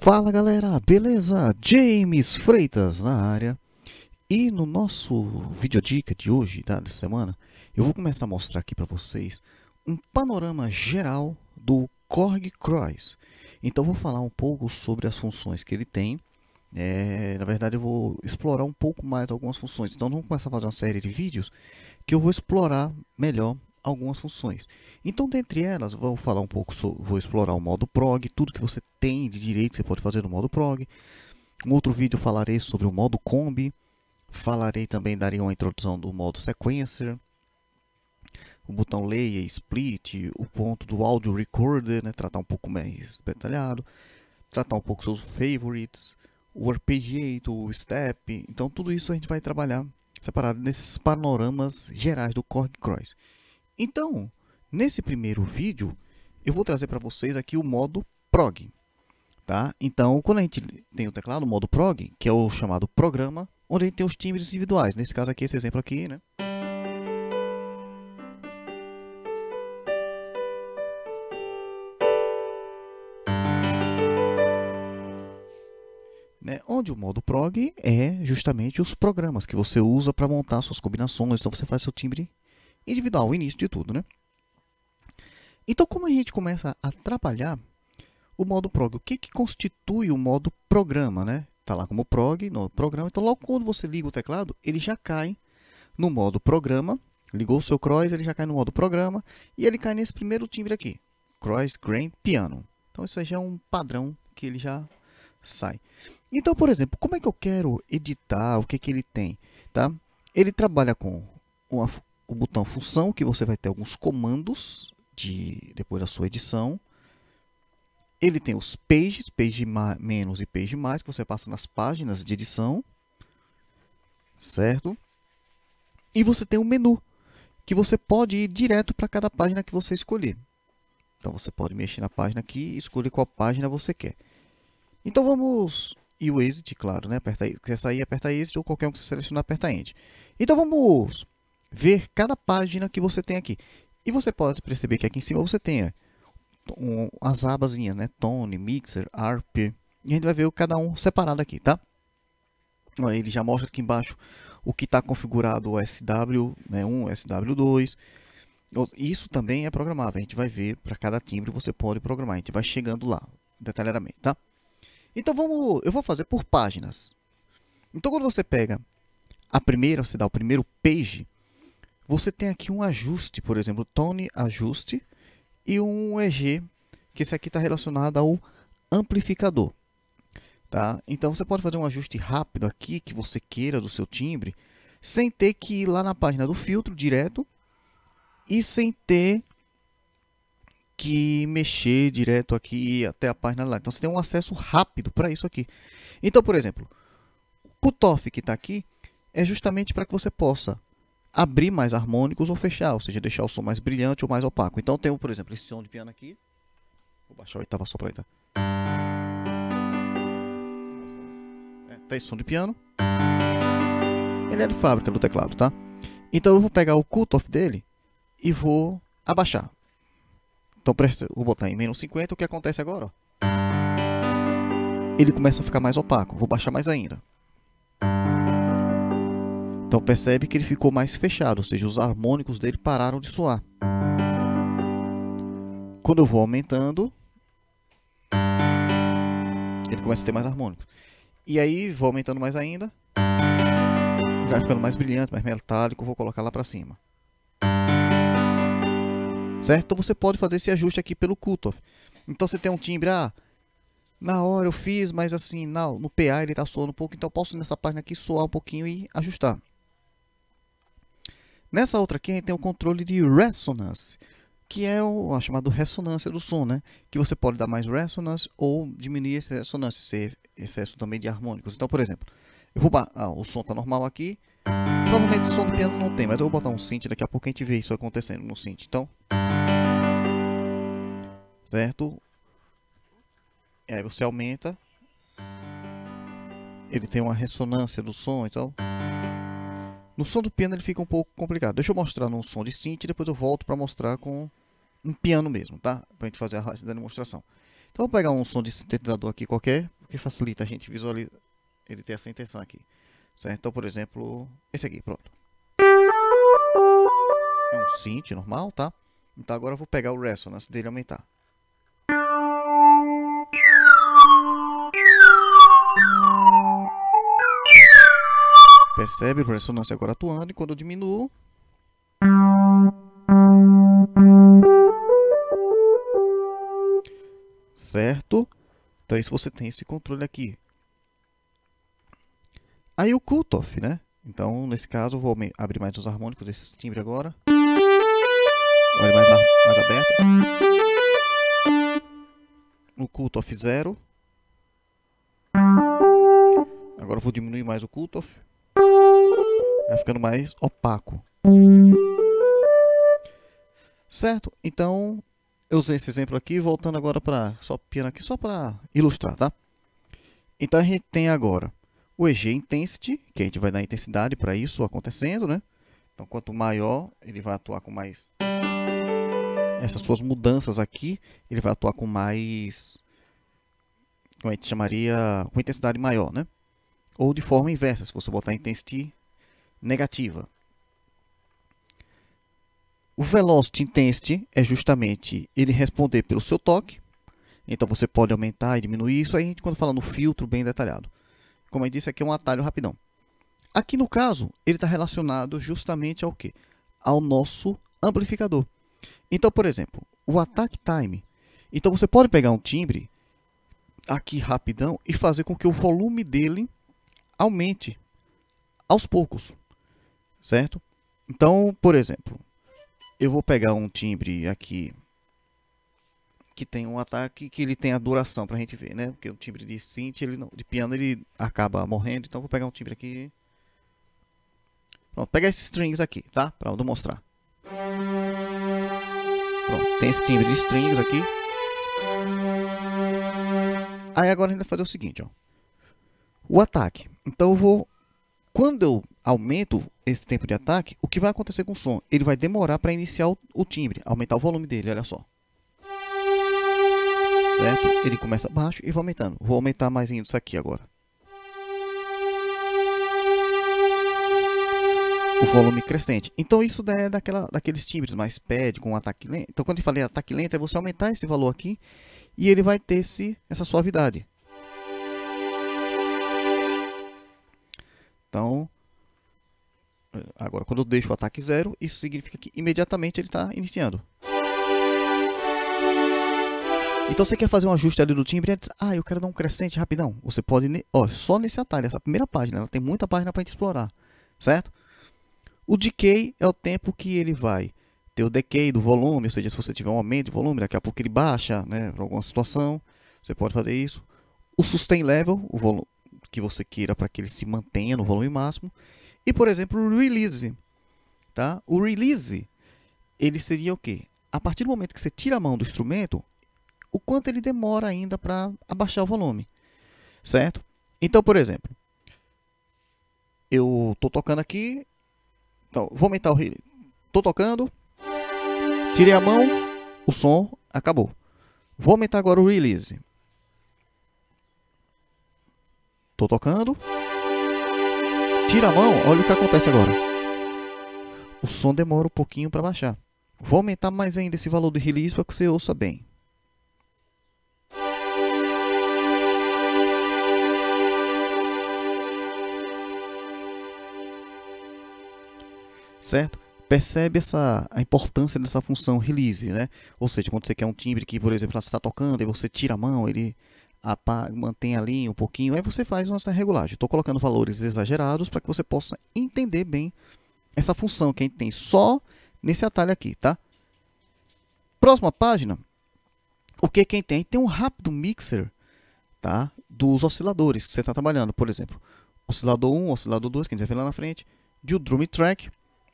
Fala galera, beleza? James Freitas na área. E no nosso vídeo dica de hoje, tá, dessa semana, eu vou começar a mostrar aqui para vocês um panorama geral do Korg Krois. Então vou falar um pouco sobre as funções que ele tem. Na verdade eu vou explorar um pouco mais algumas funções. Então vamos começar a fazer uma série de vídeos que eu vou explorar melhor algumas funções. Então, dentre elas, vou falar um pouco vou explorar o modo prog, tudo que você tem de direito que você pode fazer no modo prog. Um outro vídeo eu falarei sobre o modo combi. Falarei também, darei uma introdução do modo sequencer, o botão layer, split, o ponto do audio recorder, né, tratar um pouco mais detalhado, tratar um pouco sobre os favorites, o arpeggiate, o step. Então tudo isso a gente vai trabalhar separado nesses panoramas gerais do Korg Krois. Então, nesse primeiro vídeo, eu vou trazer para vocês aqui o modo prog, tá? Então, quando a gente tem o teclado, o modo prog, que é o chamado programa, onde a gente tem os timbres individuais. Nesse caso aqui, esse exemplo aqui, né? Onde o modo prog é justamente os programas que você usa para montar suas combinações. Então, você faz seu timbre individual, o início de tudo, né? Então, como a gente começa a trabalhar o modo prog? O que constitui o modo programa, né? Tá lá como prog, no programa. Então, logo quando você liga o teclado, ele já cai no modo programa. Ligou o seu Krois, ele já cai no modo programa. E ele cai nesse primeiro timbre aqui, Krois Grand Piano. Então, isso aí já é um padrão que ele já sai. Então, por exemplo, como é que eu quero editar? O que ele tem? Tá? Ele trabalha com o botão função, que você vai ter alguns comandos depois da sua edição. Ele tem os pages, page menos e page mais, que você passa nas páginas de edição, certo? E você tem um menu, que você pode ir direto para cada página que você escolher. Então, você pode mexer na página aqui e escolher qual página você quer. Então, vamos... E o Exit, claro, né? Quer sair, aperta Exit, ou qualquer um que você selecionar, aperta End. Então, vamos ver cada página que você tem aqui. E você pode perceber que aqui em cima você tem as abazinhas, né? Tone, Mixer, Arp. E a gente vai ver cada um separado aqui, tá? Ele já mostra aqui embaixo o que está configurado, o SW, né? SW2. Isso também é programável. A gente vai ver para cada timbre você pode programar. A gente vai chegando lá detalhadamente, tá? Então eu vou fazer por páginas. Então quando você pega a primeira, você dá o primeiro page, você tem aqui um ajuste, por exemplo, tone ajuste e um EG, que esse aqui está relacionado ao amplificador. Tá? Então você pode fazer um ajuste rápido aqui que você queira do seu timbre, sem ter que ir lá na página do filtro direto e sem ter que mexer direto aqui até a página lá. Então você tem um acesso rápido para isso aqui. Então, por exemplo, o cutoff que está aqui é justamente para que você possa abrir mais harmônicos ou fechar, ou seja, deixar o som mais brilhante ou mais opaco. Então tem, por exemplo, esse som de piano aqui. Vou baixar a oitava só para tá? Tá esse som de piano. Ele é de fábrica do teclado, tá? Então eu vou pegar o cutoff dele e vou abaixar. Então vou botar em menos 50, o que acontece agora? Ó? Ele começa a ficar mais opaco, vou baixar mais ainda. Então percebe que ele ficou mais fechado, ou seja, os harmônicos dele pararam de soar. Quando eu vou aumentando, ele começa a ter mais harmônicos. E aí vou aumentando mais ainda, vai ficando mais brilhante, mais metálico, vou colocar lá para cima. Certo? Então você pode fazer esse ajuste aqui pelo cutoff. Então você tem um timbre, na hora eu fiz, mas assim, no PA ele está soando um pouco, então eu posso nessa página aqui soar um pouquinho e ajustar. Nessa outra aqui a gente tem o controle de Resonance, que é o chamado ressonância do som, né? Que você pode dar mais Resonance ou diminuir esse ressonância, esse excesso também de harmônicos. Então, por exemplo, o som está normal aqui. Provavelmente esse som do piano não tem, mas eu vou botar um synth daqui a pouco a gente vê isso acontecendo no synth. Então, certo? E aí você aumenta. Ele tem uma ressonância do som, então... No som do piano ele fica um pouco complicado. Deixa eu mostrar no som de synth e depois eu volto para mostrar com um piano mesmo, tá? Para a gente fazer a demonstração. Então vou pegar um som de sintetizador aqui qualquer, porque facilita a gente visualizar, ele ter essa intenção aqui, certo? Então, por exemplo, esse aqui, pronto. É um synth normal, tá? Então agora eu vou pegar o resonance dele e aumentar. Percebe o resonância agora atuando, e quando eu diminuo, certo? Então isso você tem esse controle aqui. Aí o cutoff, né? Então nesse caso eu vou abrir mais os harmônicos desse timbre agora. Olha, mais aberto. O cutoff 0. Agora eu vou diminuir mais o cutoff. Vai ficando mais opaco. Certo? Então eu usei esse exemplo aqui, voltando agora para só piano aqui, só para ilustrar, tá? Então a gente tem agora o EG Intensity, que a gente vai dar intensidade para isso acontecendo, né? Então quanto maior, ele vai atuar com mais essas suas mudanças aqui, ele vai atuar com mais, como a gente chamaria, com intensidade maior, né? Ou de forma inversa, se você botar intensity negativa. O Velocity Intensity é justamente ele responder pelo seu toque. Então você pode aumentar e diminuir isso. Aí a gente, quando fala no filtro bem detalhado. Como eu disse, aqui é um atalho rapidão. Aqui no caso, ele está relacionado justamente ao quê? Ao nosso amplificador. Então, por exemplo, o Attack Time. Então você pode pegar um timbre aqui rapidão e fazer com que o volume dele aumente aos poucos, certo? Então, por exemplo, eu vou pegar um timbre aqui que tem um ataque que ele tem a duração para a gente ver, né? Porque o timbre de synth, ele não, de piano, ele acaba morrendo. Então vou pegar um timbre aqui. Pronto, pegar esses strings aqui, tá? Para demonstrar. Pronto, tem esse timbre de strings aqui. Aí agora a gente vai fazer o seguinte, ó. O ataque. Então eu vou, quando eu aumento esse tempo de ataque, o que vai acontecer com o som? Ele vai demorar para iniciar o timbre, aumentar o volume dele, olha só. Certo? Ele começa baixo e vai aumentando. Vou aumentar mais ainda isso aqui agora. O volume crescente. Então isso é daqueles timbres mais pad com ataque lento. Então quando eu falei ataque lento, é você aumentar esse valor aqui e ele vai ter essa suavidade. Então, agora quando eu deixo o ataque 0, isso significa que imediatamente ele está iniciando. Então você quer fazer um ajuste ali do timbre, eu quero dar um crescente rapidão. Você pode, ó, só nesse atalho, essa primeira página, ela tem muita página para a gente explorar, certo? O decay é o tempo que ele vai ter o decay do volume, ou seja, se você tiver um aumento de volume, daqui a pouco ele baixa, né, para alguma situação, você pode fazer isso. O sustain level, o volume que você queira para que ele se mantenha no volume máximo. E, por exemplo, o release, tá? O release, ele seria o quê? A partir do momento que você tira a mão do instrumento, o quanto ele demora ainda para abaixar o volume, certo? Então, por exemplo, eu estou tocando aqui, então, vou aumentar o release. Estou tocando, tirei a mão, o som acabou. Vou aumentar agora o release. Estou tocando, tira a mão, olha o que acontece agora. O som demora um pouquinho para baixar. Vou aumentar mais ainda esse valor do release para que você ouça bem. Certo? Percebe a importância dessa função release, né? Ou seja, quando você quer um timbre que, por exemplo, você está tocando e você tira a mão, ele apaga, mantém ali um pouquinho, aí você faz essa regulagem. Estou colocando valores exagerados para que você possa entender bem essa função que a gente tem só nesse atalho aqui, tá? Próxima página, o que quem tem? Tem um rápido mixer, tá? Dos osciladores que você está trabalhando, por exemplo, oscilador 1, oscilador 2, que a gente vai ver lá na frente, de um drum track,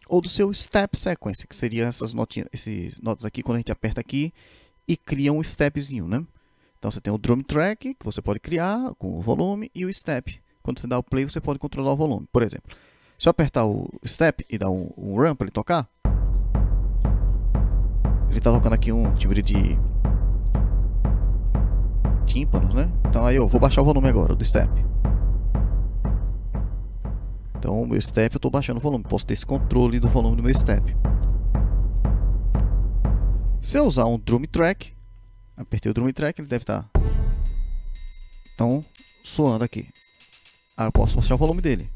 ou do seu step sequence, que seria essas notinhas, esses notas aqui, quando a gente aperta aqui e cria um stepzinho, né? Então você tem o drum track, que você pode criar com o volume, e o step. Quando você dá o play, você pode controlar o volume. Por exemplo, se eu apertar o step e dar um run para ele tocar, ele está tocando aqui um timbre de tímpanos, né? Então aí eu vou baixar o volume agora do step. Então o meu step eu estou baixando o volume, posso ter esse controle do volume do meu step. Se eu usar um drum track, apertei o drum track, ele deve estar então soando aqui. Aí eu posso baixar o volume dele.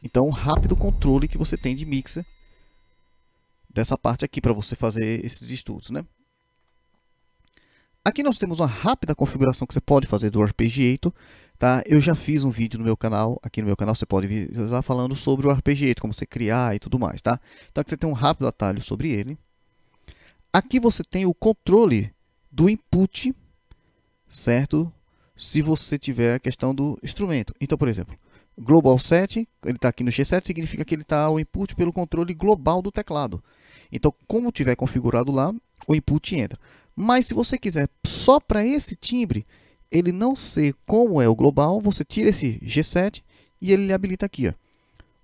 Então um rápido controle que você tem de mixer dessa parte aqui para você fazer esses estudos, né? Aqui nós temos uma rápida configuração que você pode fazer do Arpeggiator, tá? Eu já fiz um vídeo no meu canal, aqui no meu canal você pode visualizar falando sobre o Arpeggiator, como você criar e tudo mais, tá? Então aqui você tem um rápido atalho sobre ele. Aqui você tem o controle do input, certo? Se você tiver a questão do instrumento. Então, por exemplo, Global Set, ele está aqui no G7, significa que ele está o input pelo controle global do teclado. Então, como tiver configurado lá, o input entra. Mas se você quiser só para esse timbre, ele não ser como é o global, você tira esse G7 e ele lhe habilita aqui, ó,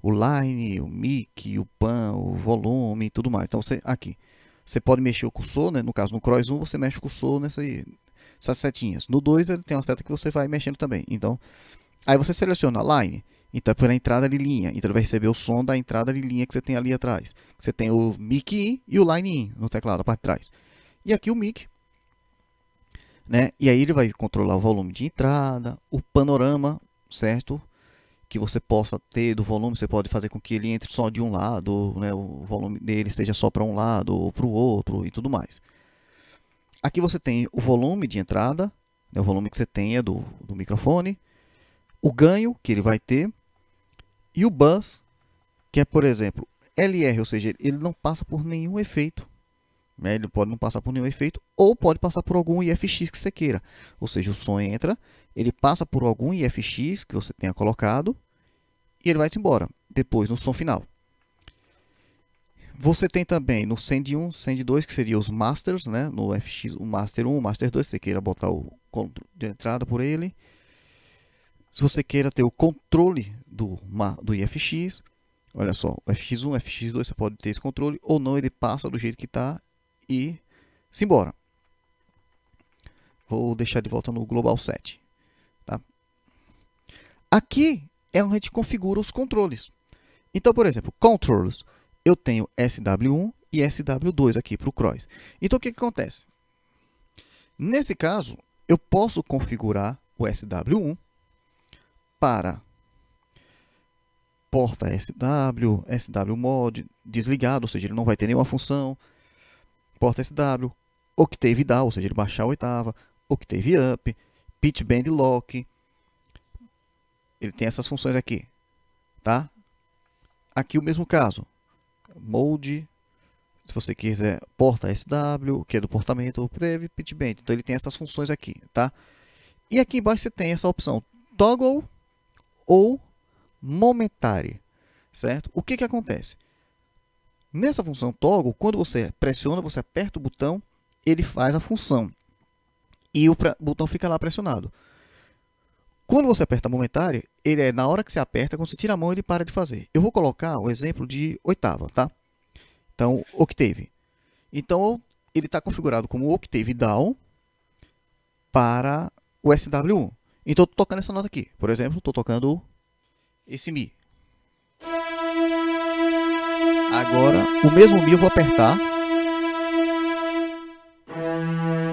o line, o mic, o pan, o volume e tudo mais. Então, aqui, você pode mexer o cursor, né? No caso, no Cross 1, você mexe o cursor nessas setinhas. No 2, ele tem uma seta que você vai mexendo também. Então, aí você seleciona a line, então é pela entrada de linha, então ele vai receber o som da entrada de linha que você tem ali atrás. Você tem o mic in e o line in no teclado, a parte de trás. E aqui o mic, né? E aí ele vai controlar o volume de entrada, o panorama, certo? Que você possa ter do volume, você pode fazer com que ele entre só de um lado, né? O volume dele seja só para um lado ou para o outro e tudo mais. Aqui você tem o volume de entrada, né? O volume que você tenha do microfone, o ganho que ele vai ter e o buzz, que é, por exemplo, LR, ou seja, ele não passa por nenhum efeito. Né? Ele pode não passar por nenhum efeito ou pode passar por algum IFX que você queira. Ou seja, o som entra, ele passa por algum IFX que você tenha colocado e ele vai-se embora, depois no som final. Você tem também no Send 1, Send 2, que seria os Masters, né? No FX, o Master 1, o Master 2, se você queira botar o controle de entrada por ele. Se você queira ter o controle do IFX, olha só, o FX1, FX2, você pode ter esse controle, ou não, ele passa do jeito que está e se embora. Vou deixar de volta no Global Set. Tá? Aqui é onde a gente configura os controles. Então, por exemplo, Controls, eu tenho SW1 e SW2 aqui para o Cross. Então, o que acontece? Nesse caso, eu posso configurar o SW1 para porta SW, SW Mod desligado, ou seja, ele não vai ter nenhuma função. Porta SW, Octave Down, ou seja, ele baixar a oitava, Octave Up, Pitch Bend Lock. Ele tem essas funções aqui, tá? Aqui o mesmo caso, Mode, se você quiser, porta SW, que é do portamento, Octave, Pitch Bend. Então ele tem essas funções aqui, tá? E aqui embaixo você tem essa opção Toggle ou Momentary, certo? O que acontece? Nessa função Toggle, quando você pressiona, você aperta o botão, ele faz a função. E o botão fica lá pressionado. Quando você aperta Momentary, ele é na hora que você aperta, quando você tira a mão, ele para de fazer. Eu vou colocar o exemplo de oitava, tá? Então, Octave. Então, ele está configurado como Octave Down para o SW1. Então, eu estou tocando essa nota aqui. Por exemplo, estou tocando esse Mi. Agora, o mesmo Mi eu vou apertar.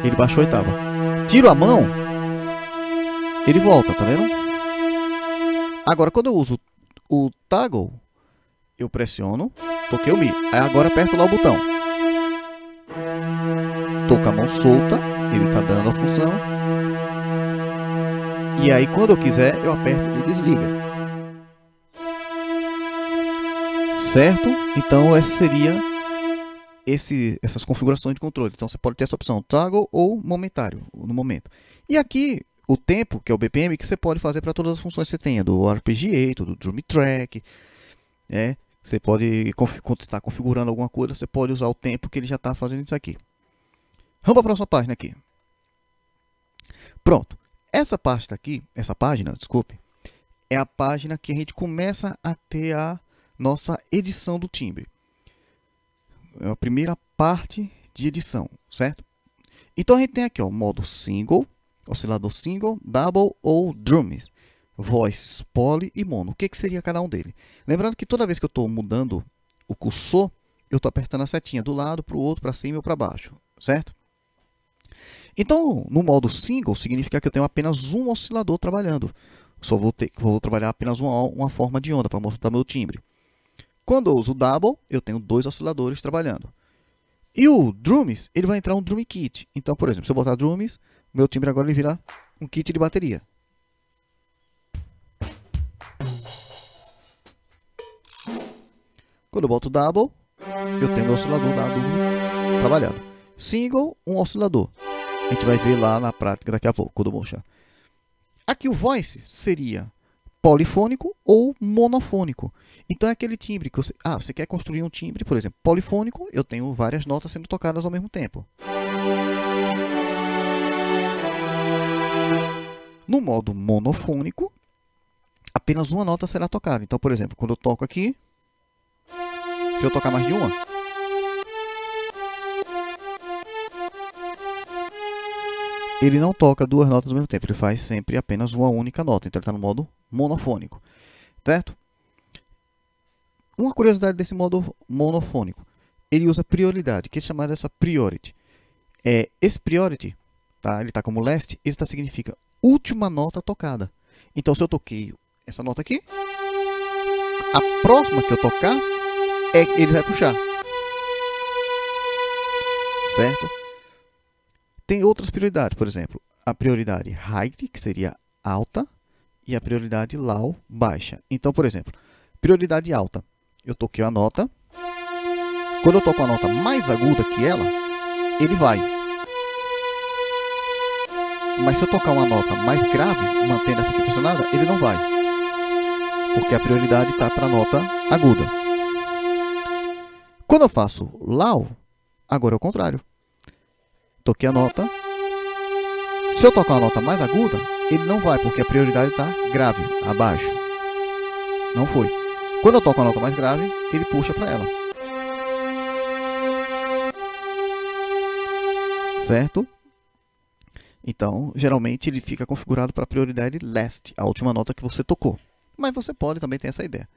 Ele baixou a oitava. Tiro a mão, ele volta, tá vendo? Agora, quando eu uso o Toggle, eu pressiono, toquei o Mi. Aí agora aperto lá o botão. Tô com a mão solta, ele está dando a função. E aí, quando eu quiser, eu aperto e desliga. Certo? Então, essa seria essas configurações de controle. Então, você pode ter essa opção Toggle ou momentário, no momento. E aqui, o tempo, que é o BPM, que você pode fazer para todas as funções que você tenha, do Arpeggiator, do Drum Track. Você pode, quando está configurando alguma coisa, você pode usar o tempo que ele já está fazendo isso aqui. Vamos para a próxima página aqui. Pronto. Essa página, desculpe, é a página que a gente começa a ter a nossa edição do timbre. É a primeira parte de edição, certo? Então a gente tem aqui, ó, o modo single, oscilador single, double ou drums, voice, poly e mono. O que seria cada um deles? Lembrando que toda vez que eu estou mudando o cursor, eu estou apertando a setinha do lado para o outro, para cima ou para baixo, certo? Então, no modo single, significa que eu tenho apenas um oscilador trabalhando. Só vou trabalhar apenas uma forma de onda para mostrar meu timbre. Quando eu uso o double, eu tenho 2 osciladores trabalhando. E o drums, ele vai entrar um drum kit. Então, por exemplo, se eu botar drums, meu timbre agora ele vira um kit de bateria. Quando eu boto double, eu tenho meu oscilador dado trabalhado. Single, um oscilador. A gente vai ver lá na prática daqui a pouco, quando eu mostrar. Aqui o voice seria polifônico ou monofônico. Então é aquele timbre que você quer construir um timbre, por exemplo, polifônico, eu tenho várias notas sendo tocadas ao mesmo tempo. No modo monofônico, apenas uma nota será tocada. Então, por exemplo, quando eu toco aqui, se eu tocar mais de uma, ele não toca 2 notas ao mesmo tempo, ele faz sempre apenas uma única nota. Então ele está no modo monofônico, certo? Uma curiosidade desse modo monofônico, ele usa prioridade, que é chamada essa priority. Esse priority, tá? Ele está como last, isso significa última nota tocada. Então se eu toquei essa nota aqui, a próxima que eu tocar, ele vai puxar, certo? Tem outras prioridades, por exemplo, a prioridade high, que seria alta, e a prioridade low, baixa. Então, por exemplo, prioridade alta, eu toquei a nota, quando eu toco a nota mais aguda que ela, ele vai. Mas se eu tocar uma nota mais grave, mantendo essa aqui pressionada, ele não vai. Porque a prioridade está para a nota aguda. Quando eu faço low, agora é o contrário. Toquei a nota. Se eu tocar uma nota mais aguda, ele não vai, porque a prioridade está grave, abaixo. Não foi. Quando eu toco a nota mais grave, ele puxa para ela. Certo? Então, geralmente ele fica configurado para a prioridade last, a última nota que você tocou. Mas você pode também ter essa ideia.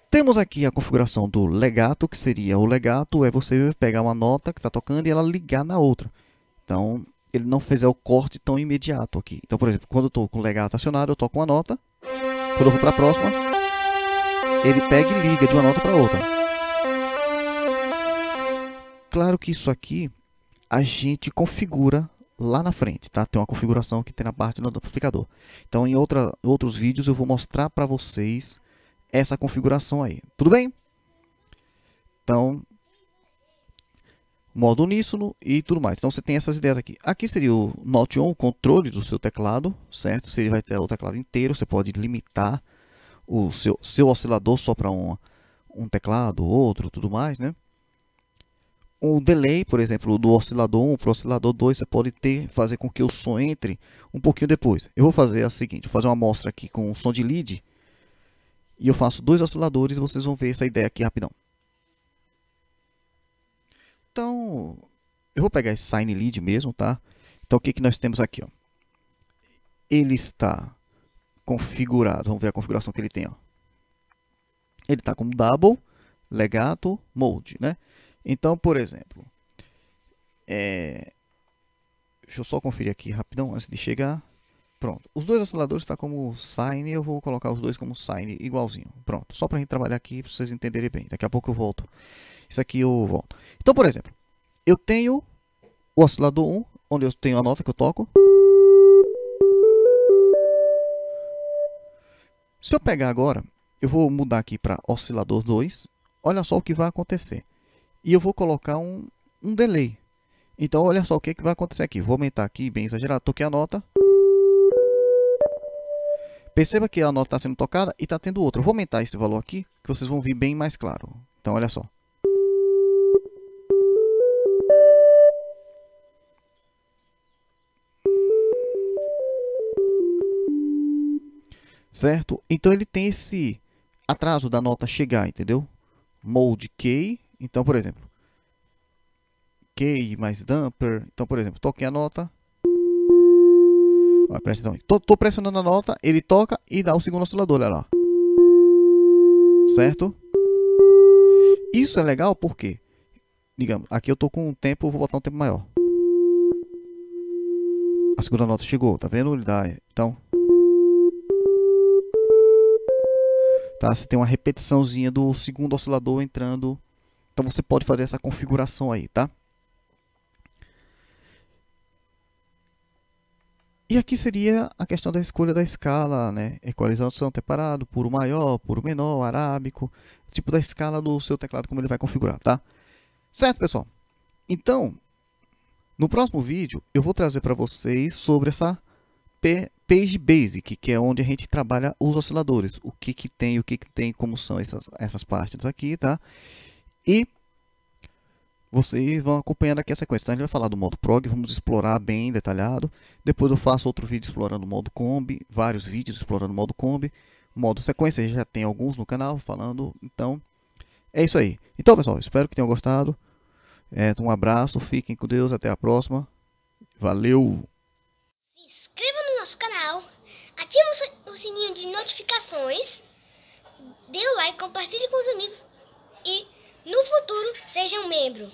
Temos aqui a configuração do legato, que seria o legato é você pegar uma nota que está tocando e ela ligar na outra. Então, ele não fizer o corte tão imediato aqui. Então, por exemplo, quando eu estou com o legato acionado, eu toco uma nota. Quando eu vou para a próxima, ele pega e liga de uma nota para outra. Claro que isso aqui a gente configura lá na frente, tá? Tem uma configuração que tem na parte do amplificador. Então, em outros vídeos eu vou mostrar para vocês essa configuração aí. Tudo bem? Então, modo uníssono e tudo mais. Então, você tem essas ideias aqui. Aqui seria o Note On, o controle do seu teclado, certo? Você vai ter o teclado inteiro, você pode limitar o seu oscilador só para um teclado, outro, tudo mais, né? O delay, por exemplo, do oscilador 1 para o oscilador 2, você pode fazer com que o som entre um pouquinho depois. Eu vou fazer o seguinte, vou fazer uma amostra aqui com o som de lead. E eu faço 2 osciladores e vocês vão ver essa ideia aqui rapidão. Então, eu vou pegar esse sine lead mesmo, tá? Então, o que nós temos aqui, ó? Ele está configurado, vamos ver a configuração que ele tem, ó. Ele está como double, legato, mode, né? Então, por exemplo, deixa eu só conferir aqui rapidão antes de chegar. Pronto, os 2 osciladores estão como sine, eu vou colocar os 2 como sine igualzinho. Pronto, só para a gente trabalhar aqui, para vocês entenderem bem. Daqui a pouco eu volto. Isso aqui eu volto. Então, por exemplo, eu tenho o oscilador 1, onde eu tenho a nota que eu toco. Se eu pegar agora, eu vou mudar aqui para oscilador 2. Olha só o que vai acontecer. E eu vou colocar um delay. Então, olha só o que vai acontecer aqui. Vou aumentar aqui, bem exagerado. Toquei a nota. Perceba que a nota está sendo tocada e está tendo outra. Eu vou aumentar esse valor aqui, que vocês vão ver bem mais claro. Então, olha só. Certo? Então, ele tem esse atraso da nota chegar, entendeu? Mode key. Então, por exemplo, key mais damper. Então, por exemplo, toquei a nota. Ó, presta atenção. Tô pressionando a nota, ele toca e dá o segundo oscilador, olha lá. Certo? Isso é legal porque, digamos, aqui eu tô com um tempo, vou botar um tempo maior. A segunda nota chegou, tá vendo? Ele dá, então, tá? Você tem uma repetiçãozinha do segundo oscilador entrando. Então você pode fazer essa configuração aí, tá? E aqui seria a questão da escolha da escala, né? Equalização, temperado, puro maior, puro menor, arábico. Tipo da escala do seu teclado, como ele vai configurar, tá? Certo, pessoal? Então, no próximo vídeo, eu vou trazer para vocês sobre essa Page Basic, que é onde a gente trabalha os osciladores. O que tem, como são essas partes aqui, tá? E vocês vão acompanhando aqui a sequência. Então, a gente vai falar do modo prog, vamos explorar bem detalhado. Depois eu faço outro vídeo explorando o modo combi, vários vídeos explorando o modo combi. O modo sequência, já tem alguns no canal falando. Então, é isso aí. Então, pessoal, espero que tenham gostado. Um abraço, fiquem com Deus, até a próxima. Valeu! Se inscreva no nosso canal, ative o sininho de notificações, dê o like, compartilhe com os amigos e no futuro seja um membro.